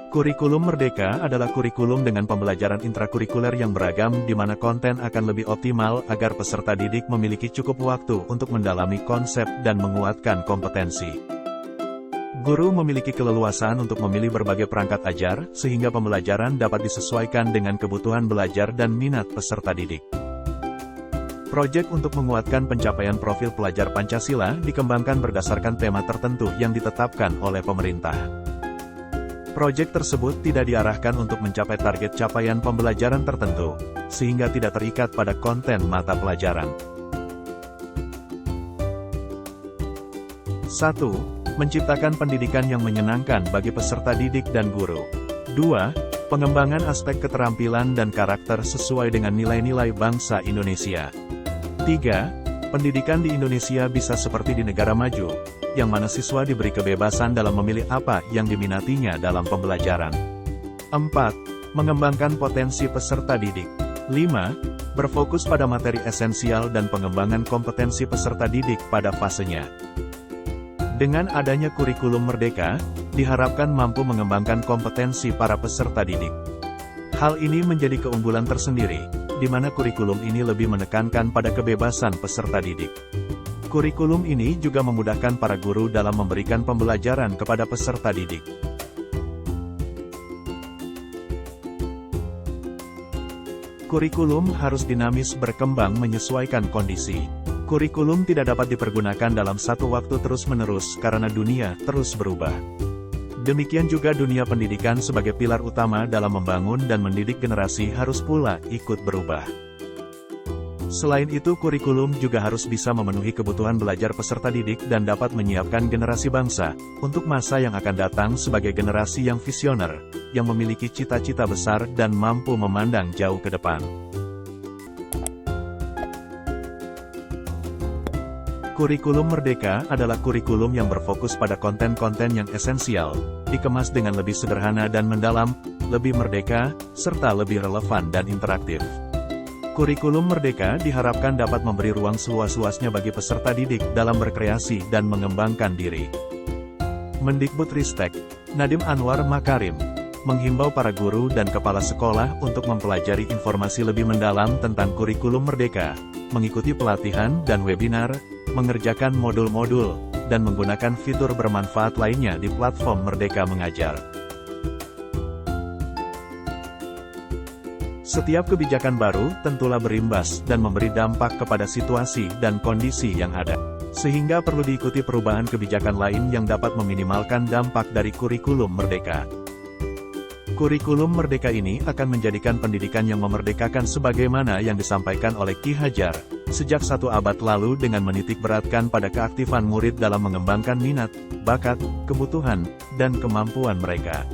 Kurikulum Merdeka adalah kurikulum dengan pembelajaran intrakurikuler yang beragam di mana konten akan lebih optimal agar peserta didik memiliki cukup waktu untuk mendalami konsep dan menguatkan kompetensi. Guru memiliki keleluasaan untuk memilih berbagai perangkat ajar, sehingga pembelajaran dapat disesuaikan dengan kebutuhan belajar dan minat peserta didik. Proyek untuk menguatkan pencapaian profil pelajar Pancasila dikembangkan berdasarkan tema tertentu yang ditetapkan oleh pemerintah. Proyek tersebut tidak diarahkan untuk mencapai target capaian pembelajaran tertentu, sehingga tidak terikat pada konten mata pelajaran. 1. Menciptakan pendidikan yang menyenangkan bagi peserta didik dan guru. 2. Pengembangan aspek keterampilan dan karakter sesuai dengan nilai-nilai bangsa Indonesia. 3. Pendidikan di Indonesia bisa seperti di negara maju, yang mana siswa diberi kebebasan dalam memilih apa yang diminatinya dalam pembelajaran. 4. Mengembangkan potensi peserta didik. 5. Berfokus pada materi esensial dan pengembangan kompetensi peserta didik pada fasenya. Dengan adanya kurikulum Merdeka, diharapkan mampu mengembangkan kompetensi para peserta didik. Hal ini menjadi keunggulan tersendiri, di mana kurikulum ini lebih menekankan pada kebebasan peserta didik. Kurikulum ini juga memudahkan para guru dalam memberikan pembelajaran kepada peserta didik. Kurikulum harus dinamis berkembang menyesuaikan kondisi. Kurikulum tidak dapat dipergunakan dalam satu waktu terus-menerus karena dunia terus berubah. Demikian juga dunia pendidikan sebagai pilar utama dalam membangun dan mendidik generasi harus pula ikut berubah. Selain itu, kurikulum juga harus bisa memenuhi kebutuhan belajar peserta didik dan dapat menyiapkan generasi bangsa untuk masa yang akan datang sebagai generasi yang visioner, yang memiliki cita-cita besar dan mampu memandang jauh ke depan. Kurikulum Merdeka adalah kurikulum yang berfokus pada konten-konten yang esensial, dikemas dengan lebih sederhana dan mendalam, lebih merdeka, serta lebih relevan dan interaktif. Kurikulum Merdeka diharapkan dapat memberi ruang seluas-luasnya bagi peserta didik dalam berkreasi dan mengembangkan diri. Mendikbudristek, Nadiem Anwar Makarim, menghimbau para guru dan kepala sekolah untuk mempelajari informasi lebih mendalam tentang kurikulum Merdeka, mengikuti pelatihan dan webinar, mengerjakan modul-modul, dan menggunakan fitur bermanfaat lainnya di platform Merdeka Mengajar. Setiap kebijakan baru tentulah berimbas dan memberi dampak kepada situasi dan kondisi yang ada. Sehingga perlu diikuti perubahan kebijakan lain yang dapat meminimalkan dampak dari kurikulum Merdeka. Kurikulum Merdeka ini akan menjadikan pendidikan yang memerdekakan sebagaimana yang disampaikan oleh Ki Hajar sejak 1 abad lalu dengan menitik beratkan pada keaktifan murid dalam mengembangkan minat, bakat, kebutuhan, dan kemampuan mereka.